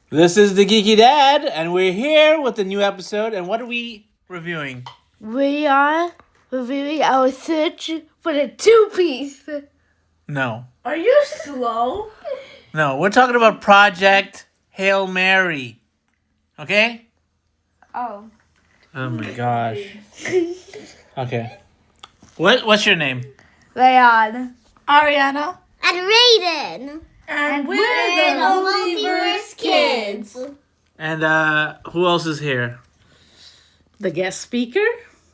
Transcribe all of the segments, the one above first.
This is the Geeky Dad, and we're here with a new episode. And what are we reviewing? We are reviewing our search for the two-piece. No. Are you slow? No, we're talking about Project Hail Mary. Okay? Oh. Oh my gosh. Okay. What's your name? Rayon. Ariana. And Raiden. And we're the Multiverse Kids. And who else is here? The guest speaker,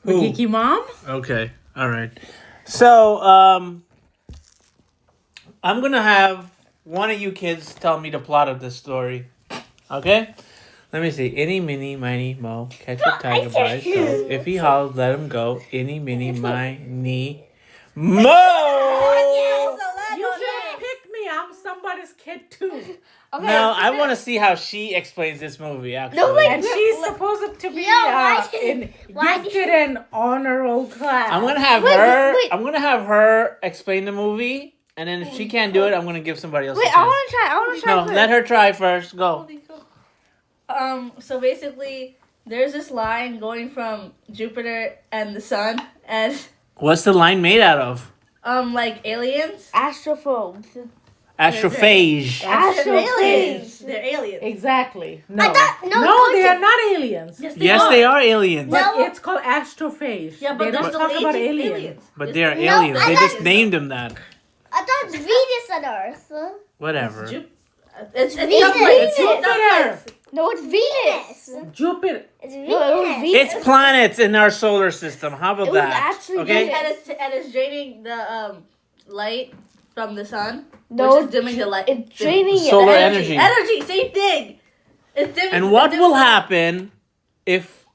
the Who? geeky mom. Okay. All right. So, I'm going to have one of you kids tell me the plot of this story. Okay? Let me see. Any, mini, miny, mo. Catch a tiger by his toe. If he howls, let him go. Any, mini, miny, mo! You should pick me. I'm somebody's kid too. Okay. Now, I want to see how she explains this movie, actually. No, wait. And she's supposed to be why gifted in honor roll class. I'm going to have Wait, her... wait. I'm going to have her explain the movie. And then if she can't do it, I'm going to give somebody else a Wait, chance. I want to try. No, first. let her try first. Go. So basically, there's this line going from Jupiter and the sun, and What's the line made out of? like aliens. Astrophobes. Astrophage. They're aliens. They're aliens. Exactly. No, no, they are not aliens. Yes, they are aliens. But No. it's called astrophage. Yeah, but they they're don't still talk about aliens. aliens. But they're No, aliens. I They thought- just named them that. I thought it's Venus and Earth. Whatever. It's Venus. someplace. Jupiter. No, it's Venus. Jupiter. It's No, it was Venus. Venus. It's planets in our solar system. How about It was that? actually Okay. Venus. And it's draining the light from the sun, No, which is dimming the light. it's draining Solar the energy. Energy, same thing. It's dimming. And what it's will dimming- happen if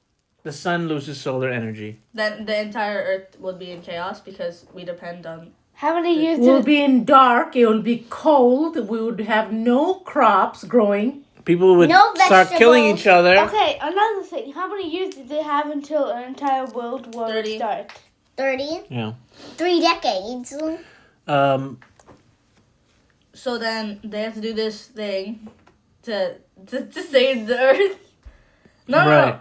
the sun loses solar energy? Then the entire Earth would be in chaos because we depend on. How many years We'll did be in dark. It will be cold. We would have no crops growing. People would No start killing vegetables. each other. Okay, another thing. How many years did they have until an entire world war 30. would start? 30. Yeah. 3 decades. So then they have to do this thing to save the Earth. No, Right. no.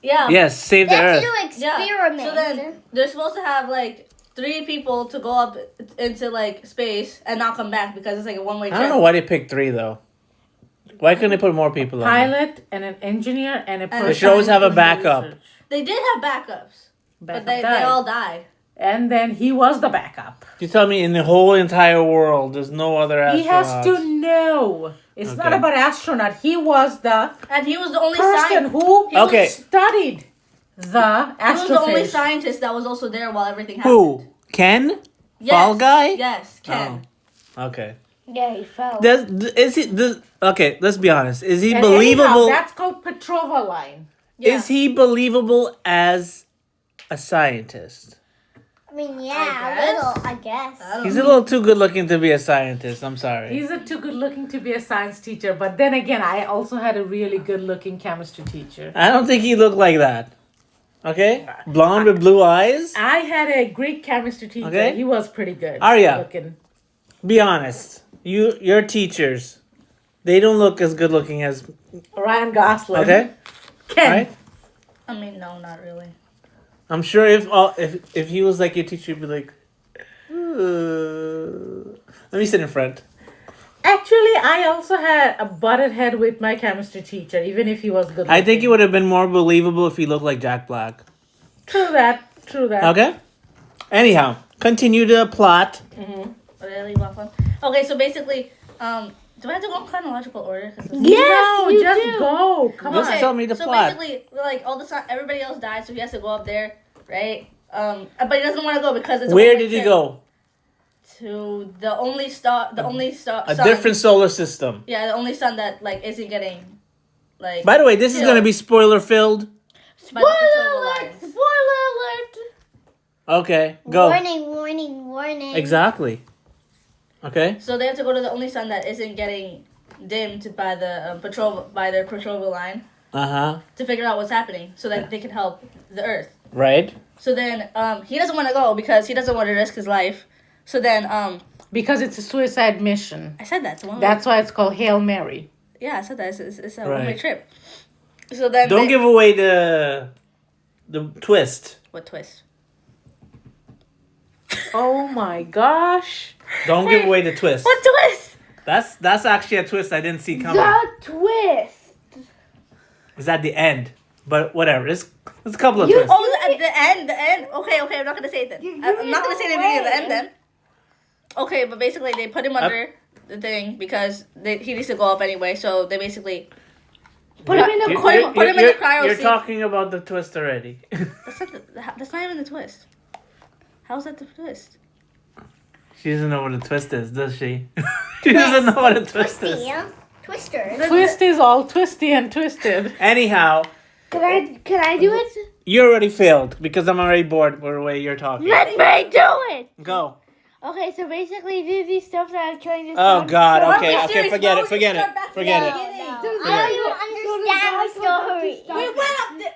Yeah. Yes, save They the have to Earth. do Yeah. experiment. So then they're supposed to have like 3 people to go up into like space and not come back because it's like a one-way I trip. don't know why they picked 3 though. Why couldn't they put more people on? there? Pilot and an engineer and a person. They should always have a who's the backup. research. They did have backups, Backup but they died. all died. And then he was the backup. You tell me in the whole entire world, there's no other astronauts. He has to know. It's not Okay. about astronaut. He was the And he was the only person scientist. who Okay. studied the He was the only astrophage. scientist that was also there while everything happened. Who? Ken? Yes. Fall Guy? Yes, Ken. Oh. Okay. Yeah, he fell. Okay, let's be honest. Is he And anyhow, believable? that's called Petrova line. Yeah. Is he believable as a scientist? I mean, I yeah, a guess. little, I guess. I don't He's know. a little too good looking to be a scientist. I'm sorry. He's too good looking to be a science teacher. But then again, I also had a really good looking chemistry teacher. I don't think he looked like that. Okay? Blonde with blue eyes? I had a Greek chemistry teacher. Okay. He was pretty good. Arya. Looking. Be honest. Your teachers, they don't look as good looking as. Ryan Gosling. Okay? Ken. Right? I mean, no, not really. I'm sure if he was like your teacher, you'd be like, let me sit in front. Actually, I also had a butted head with my chemistry teacher, even if he was good looking. I think it would have been more believable if he looked like Jack Black. True that. True that. Okay? Anyhow, continue the plot. Really well fun. Okay, so basically, do I have to go in chronological order? 'Cause it's- Yes, no, you just do. go. Come Just on. tell me the so plot. basically, like all the time, everybody else died, so he has to go up there, right? But he doesn't want to go because it's a Where one-way did he trip go? To the only star, A sun. different solar system. Yeah, the only sun that like isn't getting, like. By the way, this is Yeah. going to be spoiler filled. by the Spoiler patrol alert! lines. Spoiler alert! Okay, go. Warning, warning, warning. Exactly. Okay? So they have to go to the only sun that isn't getting dimmed by the their patrol line Uh-huh. to figure out what's happening, so that they can help the Earth. Right? So then he doesn't want to go because he doesn't want to risk his life. So then Because it's a suicide mission. I said that to one. That's why it's called Hail Mary. Yeah, I said that. It's a Right. one-way trip. So then Don't give away the twist. What twist? Oh my gosh. Don't give away the twist. What twist? That's actually a twist I didn't see coming. The twist. It's at the end, but whatever. It's a couple of You- twists. Oh, at the end. Okay. I'm not gonna say it then. I'm not gonna say the beginning of the end then. Okay, but basically they put him under the thing because he needs to go up anyway. So they basically Put him in the Put him in the cryo You're seat. talking about the twist already. that's not even the twist. How's that the twist? She doesn't know what a twist is, does she? She doesn't know what a twist Twisty, is. yeah? Twister. Twist is all twisty and twisted. Anyhow, Can I do it? you already failed because I'm already bored with the way you're talking. Let me do it. Go. Okay, so basically these stuff that I'm trying to. Oh God. Why Okay. are we Okay. serious? Forget Why it. would you Forget it. start back to Forget the it. beginning? I don't understand the story. We went up there.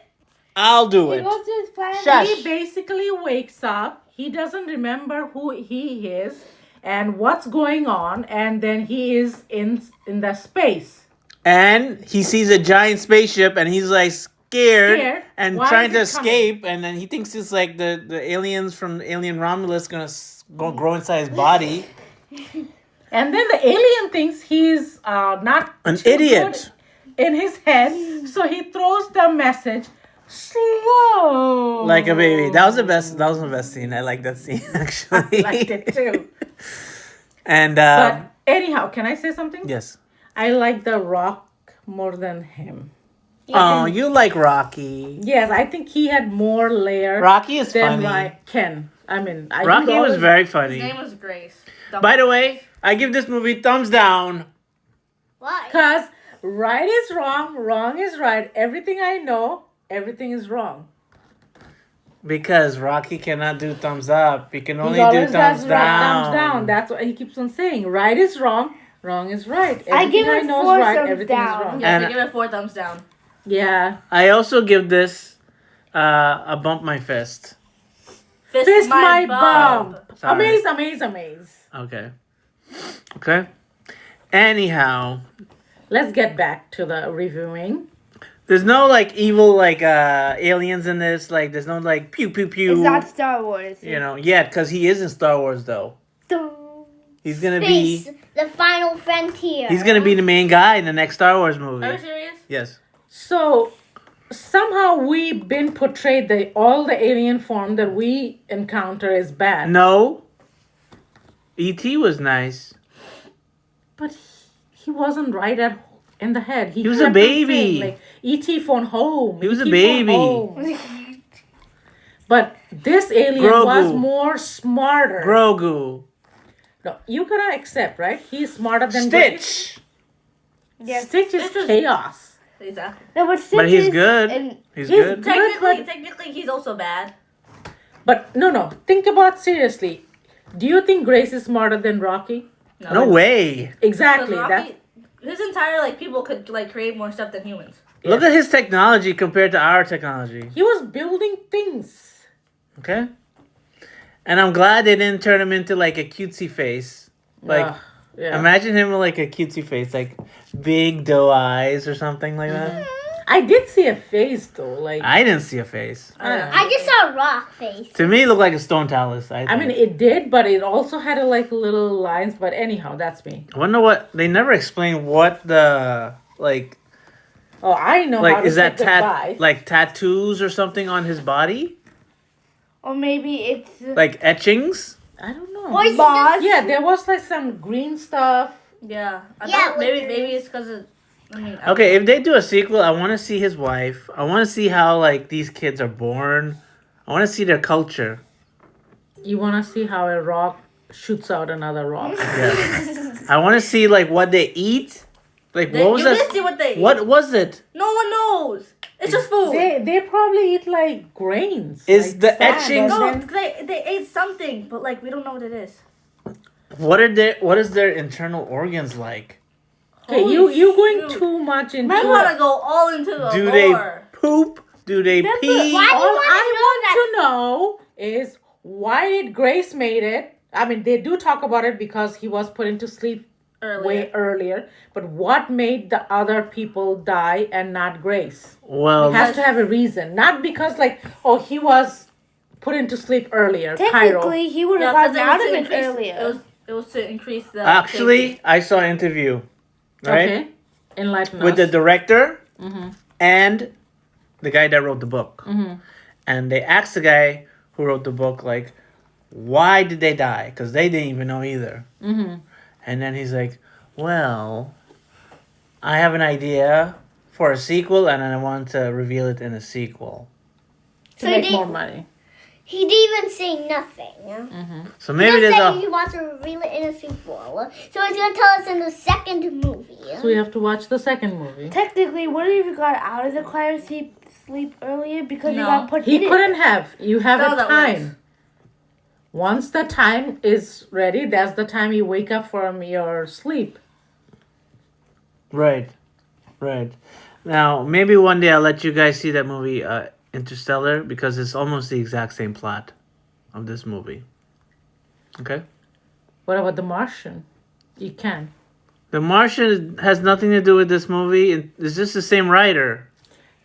I'll do He it. goes to his planet. Shush. He basically wakes up. He doesn't remember who he is and what's going on, and then he is in the space. And he sees a giant spaceship, and he's like scared and Why trying to is it coming? escape. And then he thinks it's like the aliens from Alien Romulus gonna go grow inside his body. And then the alien thinks he's not An too idiot. good in his head, so he throws the message slow. Like a baby. That was the best. That was the best scene. I like that scene actually. I liked it too. And But anyhow, can I say something? yes. I like The Rock more than him. Oh, you like Rocky? Yes, I think he had more layer Rocky is than funny. Ken. I mean, I Rocky would was always- very His funny. name was Grace. By the way, I give this movie thumbs down. Why? Because right is wrong, wrong is right. Everything I know, everything is wrong. Because Rocky cannot do thumbs up. He can only He do always thumbs does down. thumbs down. That's what he keeps on saying. Right is wrong, wrong is right. Everything I give it know 4 is right, thumbs everything down. is wrong. Yes, And- I give it 4 thumbs down. Yeah. I also give this a bump my fist. Fist my bum. Sorry. Amaze. Okay. Okay. Anyhow, Let's get back to the reviewing. there's no like evil like aliens in this. Like there's no like pew pew pew. It's not Star Wars. You know, yet because he is in Star Wars though. He's gonna Space, be the final frontier. he's gonna be the main guy in the next Star Wars movie. Are you serious? Yes. So somehow we've been portrayed that all the alien form that we encounter is bad. No. E.T. was nice. But he wasn't right in the head. He was a kept on baby. saying, like, E.T. phone home. He was a E.T. phone baby. home." But this alien Grogu. was more smarter. Grogu. No, you gotta accept, right? He's smarter than Grace. Stitch. Yes. Stitch is Stitch was- chaos. Exactly. No, but, But he's Stitch is- good. and- He's He's good. Technically, he's also bad. But no. Think about seriously. Do you think Grace is smarter than Rocky? No way. Exactly. Because That's Rocky, his entire people could create more stuff than humans. Look at his technology compared to our technology. he was building things. Okay. And I'm glad they didn't turn him into like a cutesy face. Like Yeah. imagine him with like a cutesy face, like big doe eyes or something like that. I did see a face though. Like I didn't see a face. I just saw a rock face. To me, it looked like a stone talus. I mean, it did, but it also had little lines. But anyhow, that's me. I wonder what they never explained what the like Oh, I know. how like to is that say goodbye. like tattoos or something on his body, Or maybe it's like etchings. I don't know. Or is it Boss. just- Yeah, there was some green stuff. Yeah. I Yeah, thought like maybe dreams. it's because of. I mean. Okay, if they do a sequel, I want to see his wife. I want to see how like these kids are born. I want to see their culture. You want to see how a rock shoots out another rock? Yeah. I want to see like what they eat. Like what was you that? didn't see what they. What was it? No one knows. It's just food. They probably eat like grains. Is like the sand, etchings- and no, then- they ate something, but we don't know what it is. What is their internal organs like? Okay, Holy you going shoot. too much into You want to go all into the Do lore. they poop? Do they pee? Why do you All want I to want know to know is why did Grace made it? I mean, they do talk about it because he was put into sleep way earlier. But what made the other people die and not Grace? Well, It has to have a reason, not because he was put into sleep earlier. Cairo. Technically, he would have gotten out of it earlier. It was to increase the. actually, safety. I saw an interview, right, Okay, enlighten with us. the director and the guy that wrote the book, and they asked the guy who wrote the book, like, why did they die? Because they didn't even know either. And then he's like, well, I have an idea for a sequel, and I want to reveal it in a sequel. To So make they- more money. He didn't even say nothing. So He maybe just there's said a he wants to reveal it in a sequel. So he's gonna tell us in the second movie. So we have to watch the second movie. Technically, what if he got out of the choir sleep earlier because he No. got put in He it? couldn't have. You have No, a that time. works. Once the time is ready, that's the time you wake up from your sleep. right. Now maybe one day I'll let you guys see that movie, Interstellar, because it's almost the exact same plot of this movie. Okay. What about The Martian? You can. The Martian has nothing to do with this movie. It's just the same writer.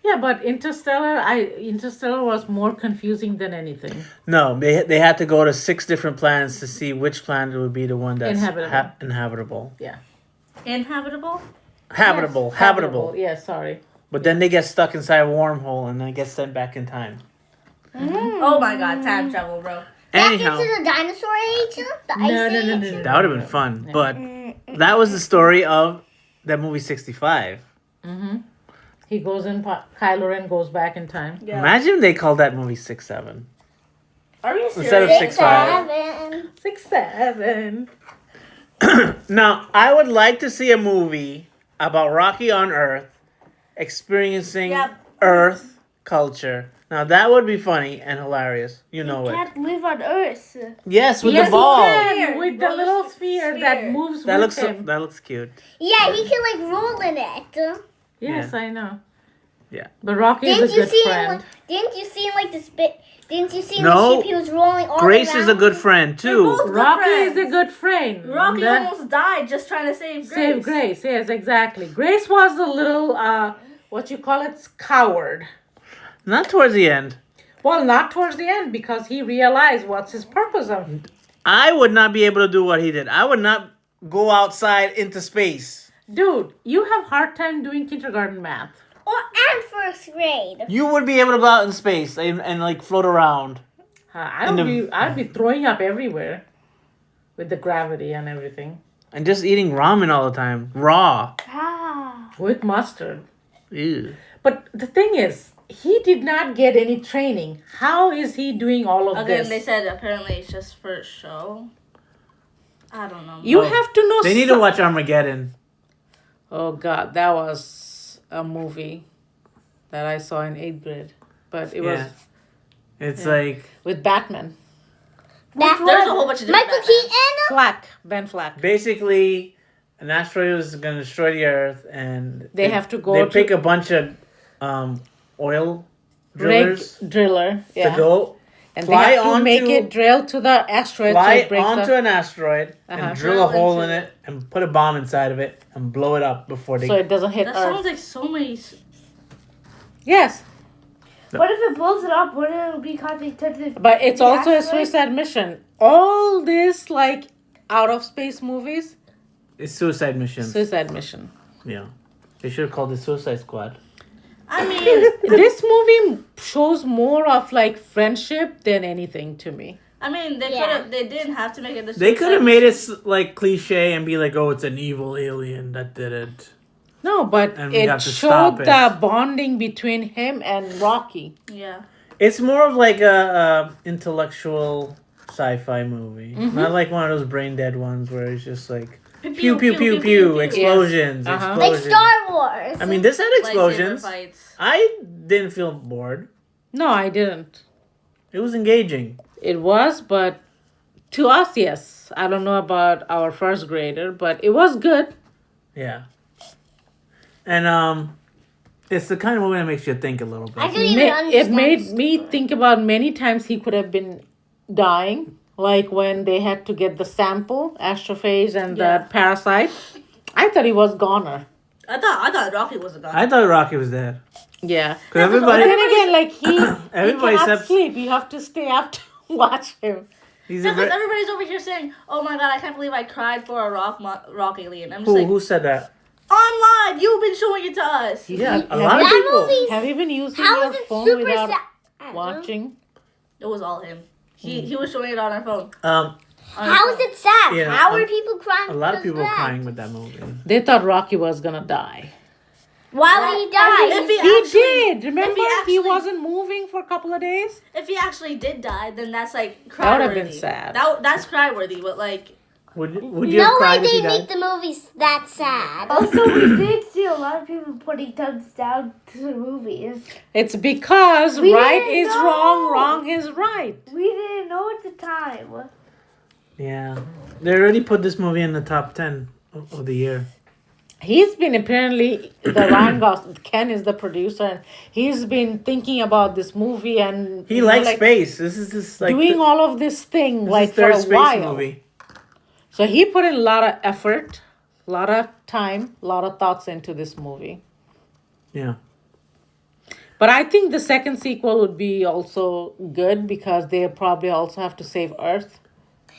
Yeah, but Interstellar was more confusing than anything. No, they had to go to 6 different planets to see which planet would be the one that's Inhabitable. inhabitable. Yeah. Inhabitable. Habitable. Yeah, sorry. But then they get stuck inside a wormhole and then get sent back in time. Oh my God, time travel, bro. Back Anyhow, into the dinosaur age? The ice age? that would have been fun. But that was the story of that movie 65. He goes in, Kylo Ren goes back in time. Yeah. Imagine they called that movie 6-7. Are you Instead of serious? 6-5. 6'7". 6'7". Now, I would like to see a movie about Rocky on Earth experiencing Yep. Earth culture. Now, that would be funny and hilarious. You know He it. can't live on Earth. Yes, with Yes, the ball. he can, Sphere. with the Roll the little sphere that sphere. moves That with looks him. that looks cute. Yeah, he can like roll in it. Yes, Yeah. I know. Yeah. But Rocky Didn't is a you good see friend. him? Didn't you see him like the spit? Didn't you see him No. the ship he was rolling all Grace around? is a good friend They're too. both good Rocky friends. is a good friend. Rocky That- almost died just trying to save Grace. Save Grace, yes, exactly. Grace was a little, what you call it, coward. Not towards the end. Well, not towards the end because he realized what's his purpose of. I would not be able to do what he did. I would not go outside into space. Dude, you have hard time doing kindergarten math. And first grade. You would be able to go out in space and like float around. I'd be throwing up everywhere with the gravity and everything. And just eating ramen all the time. Raw. Ah. With mustard. Ew. But the thing is, he did not get any training. How is he doing all of Again, this? they said apparently it's just for show. I don't know. You Oh, have to know They need to watch Armageddon. Oh God, that was a movie that I saw in 8th grade. But it was Yeah. It's like with Batman. There's a whole bunch of different Michael Batmans. Keaton. Ben Flack. basically an asteroid was going to destroy the Earth, and They have to go They to- pick a bunch of oil drillers Driller. Yeah. to go and fly they have to onto make it drill to the asteroid so fly it breaks onto up. an asteroid Uh-huh. and drill a Drill hole in into it and put a bomb inside of it and blow it up before they. So it doesn't hit That Earth. sounds like so many. Yes. What if it blows it up? Would it be consequences? But it's The also a asteroid? suicide mission. All this like out of space movies, It's suicide missions. suicide mission. Yeah, they should have called it Suicide Squad. I mean, This movie shows more of like friendship than anything to me. they Yeah. could have. They didn't have to make it. They could have made it like cliche and be like, "Oh, it's an evil alien that did it." No, but And we it have to stop showed it. the bonding between him and Rocky. Yeah. It's more of like a intellectual sci-fi movie, not like one of those brain dead ones where it's just like pew pew pew pew, explosions, Uh-huh. Like explosions. Star Wars. I mean, this had explosions. Lightsaber fights. I didn't feel bored. No, I didn't. It was engaging. It was, but to us, yes. I don't know about our first grader, but it was good. Yeah. And it's the kind of movie that makes you think a little I bit. couldn't even It understand. made me think about many times he could have been dying like when they had to get the sample, astrophage and Yeah. the parasite. I thought he was goner. I thought Rocky was a guy. I thought Rocky was there. Yeah. Because But everybody, then again, like he Everybody cannot except- sleep. You have to stay up to watch him. he's a Because very, everybody's over here saying, "Oh my god, I can't believe I cried for a Rock alien." I'm just like, who said that? online, you've been showing it to us. Yeah, a lot of That people. movie's Have you been using How your is it phone super without sad? watching? It was all him. He was showing it on our phone. How is it sad? Yeah, How are people crying? A lot of because people were that? crying with that movie. They thought Rocky was gonna die. Why would he die? If he He actually, did. Remember, he actually- wasn't moving for a couple of days. if he actually did die, then that's like cry That would have worthy. been sad. That's cry worthy, but like Would you have No way cried if they you make died? the movies that sad. Also, we did see a lot of people putting thumbs down to the movies. It's because We right didn't is know. wrong, wrong is right. We didn't know at the time. Yeah. They already put this movie in the top 10 of the year. He's been apparently the Ryan Gosling. Ken is the producer, and he's been thinking about this movie and He you know, likes like, space. This is just like doing all of this thing this like is for third a space while. movie. So he put in a lot of effort, a lot of time, a lot of thoughts into this movie. Yeah. But I think the second sequel would be also good because they probably also have to save Earth.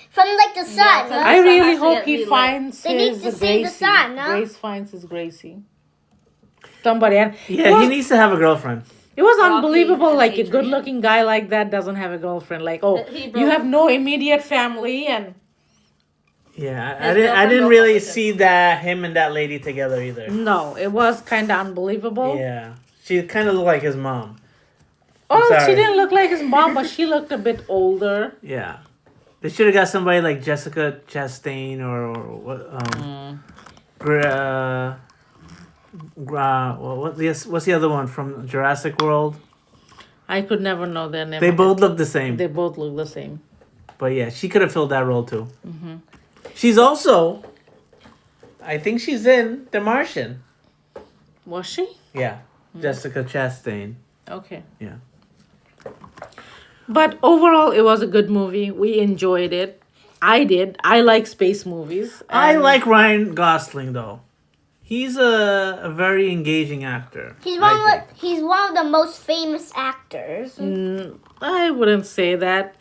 From like the sun. Yeah, huh? I sun really has to hope get he relit. finds They need his to save the Gracie. sun, no? Grace finds his Gracie. Somebody. And Yeah, he needs to have a girlfriend. it was Rocky unbelievable. and Like a Adrian. good-looking guy like that doesn't have a girlfriend. Like, oh, He you broke- have no immediate family, and Yeah, I His didn't girlfriend broke up really with him. see that him and that lady together either. no, it was kind of unbelievable. Yeah. She kind of looked like his mom. Oh, sorry. she didn't look like his mom, but she looked a bit older. Yeah. They should have got somebody like Jessica Chastain or what what's the other one from Jurassic World? I could never know their name. They both look the same. They both look the same. But yeah, she could have filled that role too. She's also, I think she's in The Martian. Was she? Yeah, Jessica Chastain. Okay. Yeah. But overall, it was a good movie. We enjoyed it. I did. I like space movies. I and like Ryan Gosling though. He's a very engaging actor. He's I think. he's one of the most famous actors. I wouldn't say that.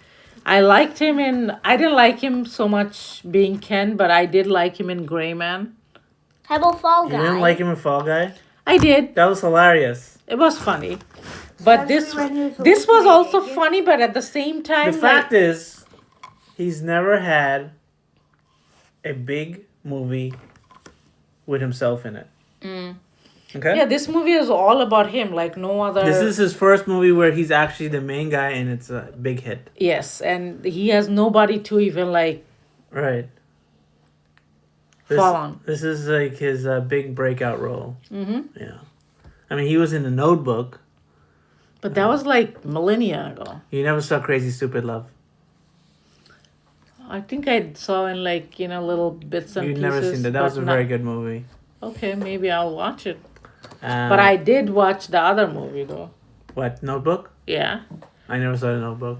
I liked him in. I didn't like him so much being Ken, but I did like him in Gray Man. How about Fall You Guy? didn't like him in Fall Guy? I did. That was hilarious. It was funny. But this Especially when he was this was hallucinating. also funny, but at the same time, The fact is, he's never had a big movie with himself in it. Okay? yeah, this movie is all about him. Like no other. This is his first movie where he's actually the main guy and it's a big hit. yes, and he has nobody to even like Right. fall on. This is like his big breakout role. Hmm. Yeah. I mean, he was in The Notebook. But that was like millennia ago. You never saw Crazy Stupid Love. I think I saw in like little bits and You've pieces. never seen that. That but was a not- very good movie. Okay, maybe I'll watch it. But I did watch the other movie though. What, Notebook? Yeah, I never saw The Notebook.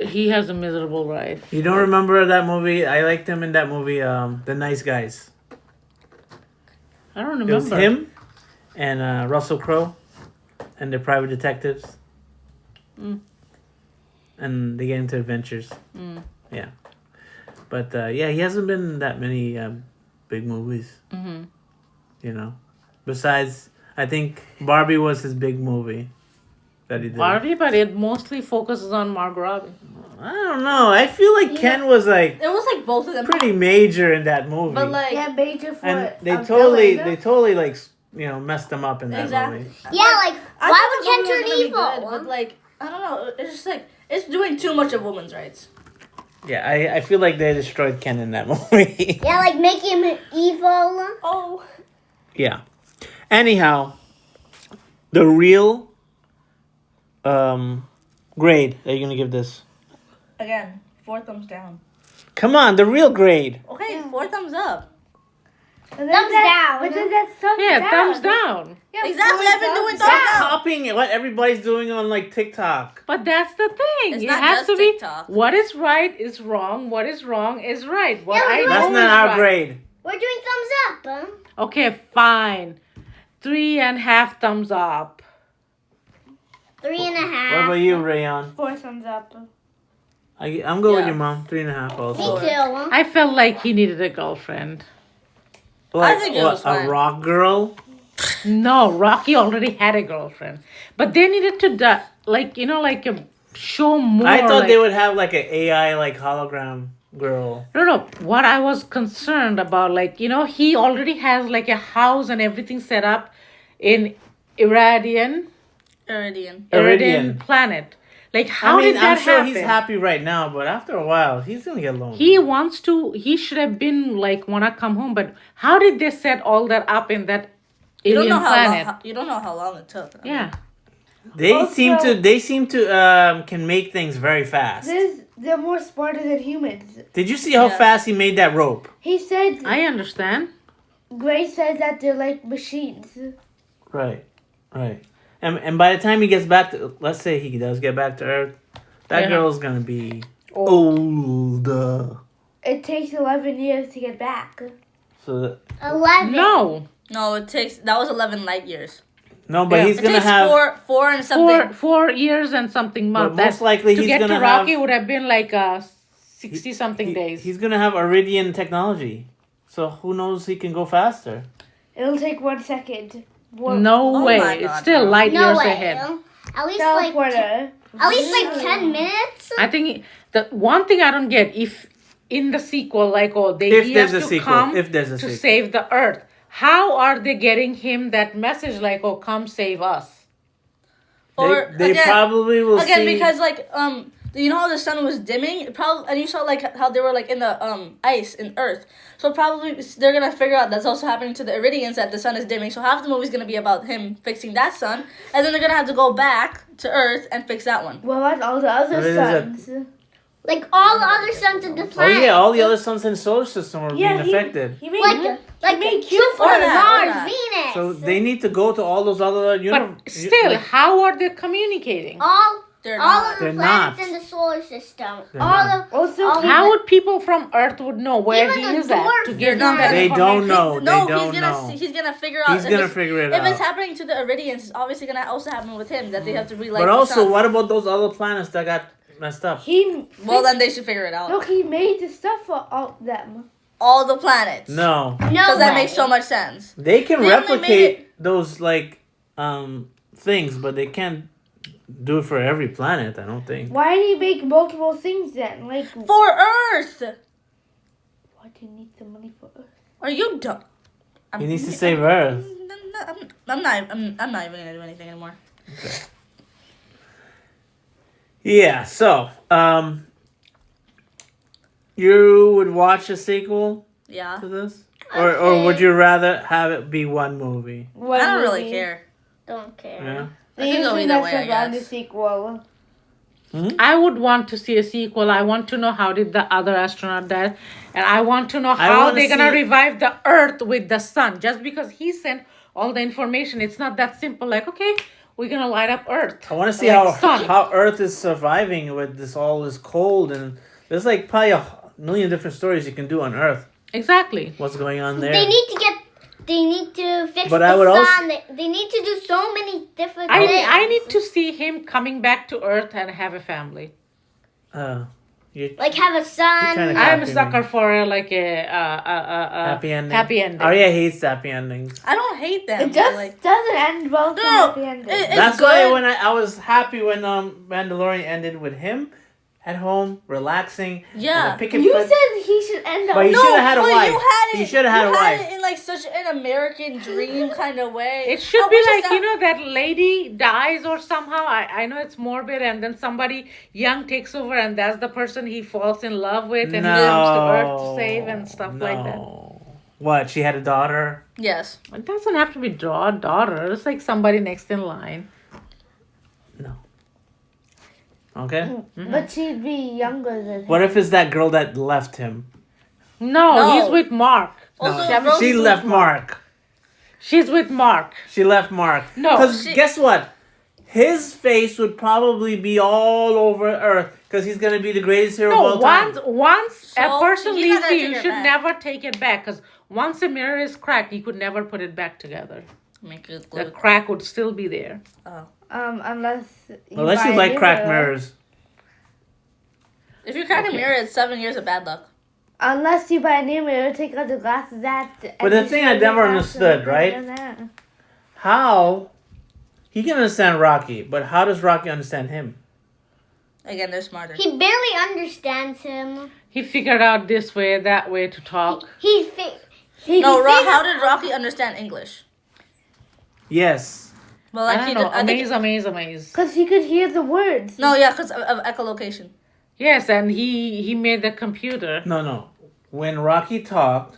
he has a miserable life. You don't remember that movie? I liked him in that movie, The Nice Guys. I don't It was remember. him and Russell Crowe and the private detectives. And they get into adventures. Yeah. But yeah, he hasn't been in that many big movies. Mm-hmm. You know? Besides, I think Barbie was his big movie that he did. Barbie, but it mostly focuses on Margot Robbie. I don't know. I feel like Ken was like It was like both of them. pretty major in that movie. But like, Yeah, major for and they a totally villain. like messed him up in that Exactly. movie. Yeah, like I why thought would the Ken movie was turn gonna be evil? good, but like, I don't know. It's just like it's doing too much of women's rights. Yeah, I feel like they destroyed Ken in that movie. Yeah, like make him evil. Oh, Yeah. Anyhow, the real grade that you're gonna give this. again, 4 thumbs down. Come on, the real grade. Okay, 4 thumbs up. And Thumbs down. But then that's thumbs Yeah, down. thumbs down. Yeah, Exactly, I've been doing Stop thumbs down. copying what everybody's doing on like TikTok. But that's the thing. It's it not has just to be TikTok. what is right is wrong. What is wrong is right. What Yeah, I but know That's is not our right. grade. We're doing thumbs up. Huh? Okay, fine. 3.5 thumbs up. 3.5. What about you, Rayon? 4 thumbs up. I'm good with Yeah. your mom. 3.5 Me also. too. Huh? I felt like he needed a girlfriend. Like, think it what, was a fine. rock girl? No, Rocky already had a girlfriend, but they needed to like show more. I thought like, they would have like an AI like hologram girl. No. What I was concerned about, he already has like a house and everything set up in Iridian. Iridian. planet. Like, how did that I'm sure happen? he's happy right now, but after a while, he's gonna get lonely. He should have been like wanna come home, but how did they set all that up in that You don't alien know how planet? long. You don't know how long it took. I mean, Yeah. They seem to can make things very fast. They're more smarter than humans. Did you see how Yeah. fast he made that rope? He said, I understand. Gray said that they're like machines. Right. And by the time he gets back to, let's say he does get back to Earth, that Yeah. girl's gonna be old. It takes 11 years to get back. So 11. No. No, it takes. That was 11 light years. no, but Yeah. he's It gonna takes have. four and something. 4 years and something months. But most likely to he's get gonna to Rocky have- would have been like 60 something days. He's gonna have Iridian technology, so who knows? He can go faster. It'll take 1 second. No Oh way. my It's God, still bro. light No years way. ahead. At least like Teleporter. 10 minutes. I think the one thing I don't get, if in the sequel, he If has there's a to sequel, come if there's a to sequel. save the Earth, how are they getting him that message like, "Oh, come save us"? Or they again, probably will again see. because you know how the sun was dimming. And you saw like how they were like in the ice in Earth. So probably they're gonna figure out that's also happening to the Iridians, that the sun is dimming. So half the movie's gonna be about him fixing that sun, and then they're gonna have to go back to Earth and fix that one. What about all the other What is it? suns? Like all the other suns of the Oh planet. yeah, all the other suns in the solar system are Yeah, being affected. He made Like made Jupiter, Or that, or Mars, that. Venus. So they need to go to all those other But still, how are they communicating? all They're all not. of the They're planets not. in the solar system. They're all not. the Also, all How the- would people from Earth would know where Even he the is at dwarves to are give not them that They information? don't know. No, they he's don't gonna know. he's gonna figure out. He's if gonna it's- figure it If out. it's happening to the Iridians, it's obviously gonna also happen with him, that they have to relight. But the also, sun. what about those other planets that got messed up? Well, then they should figure it out. look, he made the stuff for all them. All the planets. No, no Because that way. makes so much sense. they can They only replicate those like things, but they can't do it for every planet. I don't think. Why did he make multiple things then? Like, For Earth. why do you need the money for Earth? Are you dumb? He needs to save Earth. I'm not even gonna do anything anymore. Yeah. So, you would watch a sequel Yeah. to this, or would you rather have it be one movie? I don't really care. Don't care. Yeah. I They can go usually either mess way, I around the guess. sequel. I would want to see a sequel. I want to know how did the other astronaut die, and I want to know how wanna they're gonna see- revive the Earth with the sun. Just because he sent all the information, it's not that simple. Like, okay, we're gonna light up Earth. I want to see Like sun. how Earth is surviving with this cold, and there's like probably a million different stories you can do on Earth. Exactly. What's going on there? They need to fix But the I would sun. also- They need to do so many different I things. need to see him coming back to Earth and have a family. You Like have a son. You're tryna- I'm a Happy sucker for a happy ending. Happy ending. Oh yeah, he hates happy endings. I don't hate them. It but, just like, doesn't end well for No, happy ending. it- That's It's why good. when I was happy when Mandalorian ended with him at home relaxing. Yeah. and the picket You fence- said he should end up. But you no, should have had a but wife. you had it. You should have had a You had wife. it in like such an American dream kind of way. It should I be wish like, that- that lady dies or somehow. I know it's morbid, and then somebody young takes over, and that's the person he falls in love with, and he comes to Earth to save and stuff like that. What? She had a daughter. Yes. It doesn't have to be daughter. It's like somebody next in line. No. Okay. But she'd be younger than him. What if it's that girl that left him? No, No. he's with Mark. Also, No, Rose she is left with Mark. She's with Mark. She left Mark. No, Because she- guess what? His face would probably be all over Earth because he's going to be the greatest hero of No, all time. once a So, person he's not leaves gonna you, take you it should back. never take it back. Because once a mirror is cracked, you could never put it back together. Make it The glue. crack would still be there. Unless Unless buy you a like new cracked mirror. mirrors. If you crack a mirror, it's 7 years of bad luck. Unless you buy a new mirror, take out the glasses that. But the thing I never understood, right? How he can understand Rocky, but how does Rocky understand him? Again, they're smarter. He barely understands him. He figured out this way, that way to talk. No, how did Rocky understand English? Yes. Well, I like don't he know. did. Amaze. Because he could hear the words. No, yeah, because of echolocation. Yes, and he made the computer. No. When Rocky talked,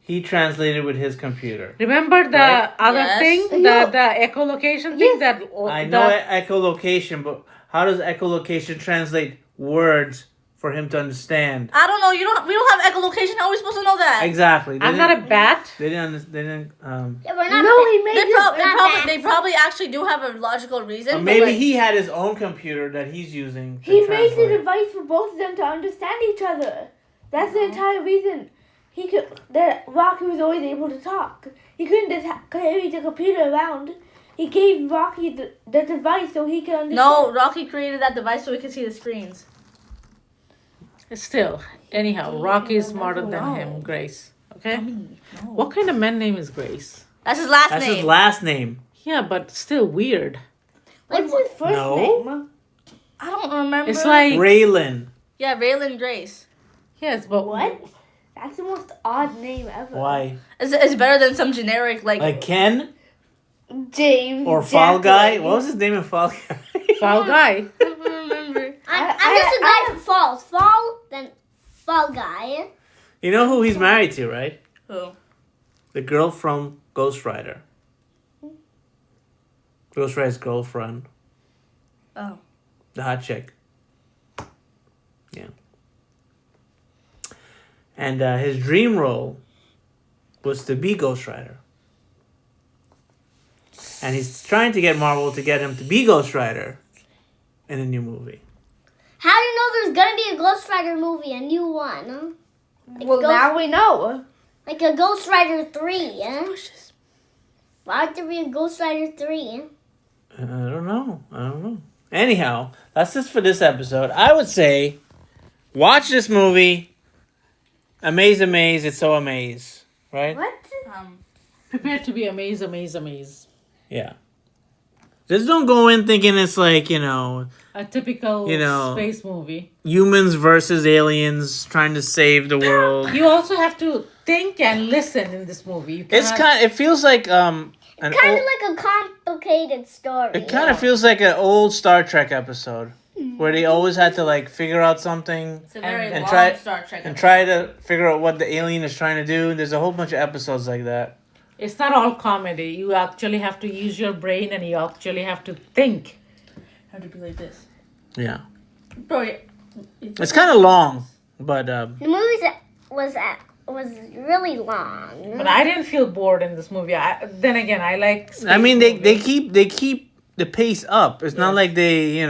he translated with his computer. Remember the Right? other Yes. thing, Yeah. the echolocation thing that I know echolocation, but how does echolocation translate words for him to understand? I don't know. We don't have echolocation. How are we supposed to know that? Exactly. I'm not a bat. They didn't. Yeah, we're not. No, he made They, his. they probably actually do have a logical reason. but, Maybe like, he had his own computer that he's using. To He made the translate. device for both of them to understand each other. That's the entire reason. That Rocky was always able to talk. He couldn't just carry the computer around. He gave Rocky the device so he could understand. No, Rocky created that device so we could see the screens. Still, anyhow, Rocky is smarter than him, Grace. Okay? What kind of man name is Grace? That's his last That's name. his last name. Yeah, but still weird. What's his first No. name? I don't remember. It's like, Raylan. Yeah, Raylan Grace. yes, but What? That's the most odd name ever. Why? It's better than some generic Like Ken James. or Fall Guy? Jacqueline. What was his name in Fall Guy? Foul guy. I don't remember. I'm just a guy who falls. Then fall guy. You know who he's married to, right? Who? The girl from Ghost Rider. Ghost Rider's girlfriend. Oh. The hot chick. Yeah. And his dream role was to be Ghost Rider. And he's trying to get Marvel to get him to be Ghost Rider in a new movie. How do you know there's gonna be a Ghost Rider movie, a new one? Well, now we know. Like a Ghost Rider 3, Why would there be a Ghost Rider 3? I don't know. Anyhow, that's just for this episode. I would say watch this movie. Amaze, it's so amaze. Right? What? Prepare to be amazed. Yeah. Just don't go in thinking it's like, A typical space movie. humans versus aliens trying to save the world. You also have to think and listen in this movie. You It's cannot- it feels like Kind of like a complicated story. it kind of feels like an old Star Trek episode where they always had to like figure out something It's a very And long try- Star Trek. and try to figure out what the alien is trying to do. There's a whole bunch of episodes like that. It's not all comedy. You actually have to use your brain and you actually have to think. Have to be like this. Yeah. Bro, yeah. It's kind of long, but The movie was really long. But I didn't feel bored in this movie. Then again, I like. I mean they movies. keep the pace up. It's not like they,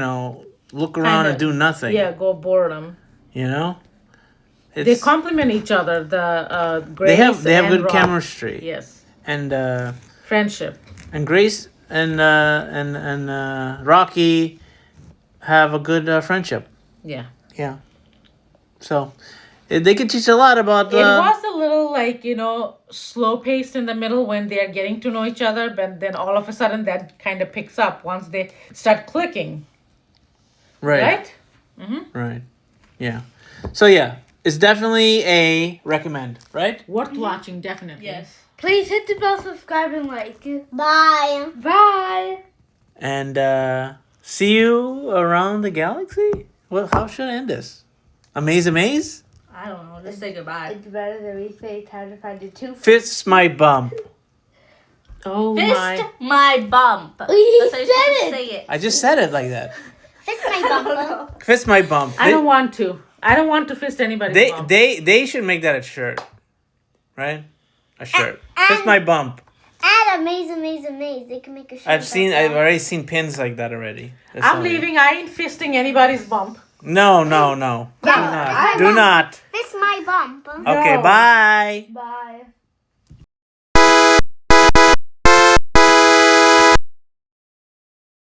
look around and do nothing. Yeah, go boredom. They It's, complement each other. The Grace they have and good Rob. chemistry. Yes, And friendship. and Grace and Rocky have a good friendship. Yeah. Yeah. So they could teach a lot about. It was a little slow paced in the middle when they are getting to know each other, but then all of a sudden that kind of picks up once they start clicking. right. Right? Right. Yeah. So yeah, it's definitely a recommend. Right. Worth watching, definitely. Yes. Please hit the bell, subscribe, and like. Bye. Bye. And see you around the galaxy. Well, how should I end this? Amaze. I don't know. Just say goodbye. It's better than we say time to find the two. Fist my bump. Oh Fist my. my bump. That's how He you're supposed said to it. say it. I just said it like that. Fist my bumper. Fist my bump. I don't want to. I don't want to fist anybody's They bump. they should make that a shirt, right? A shirt. Fist my bump. And amaze. They can make a shirt. I've already seen pins like that already. That's I'm all it is. leaving. I ain't fisting anybody's bump. No. Do not. Fist my bump. Okay, No. bye. Bye.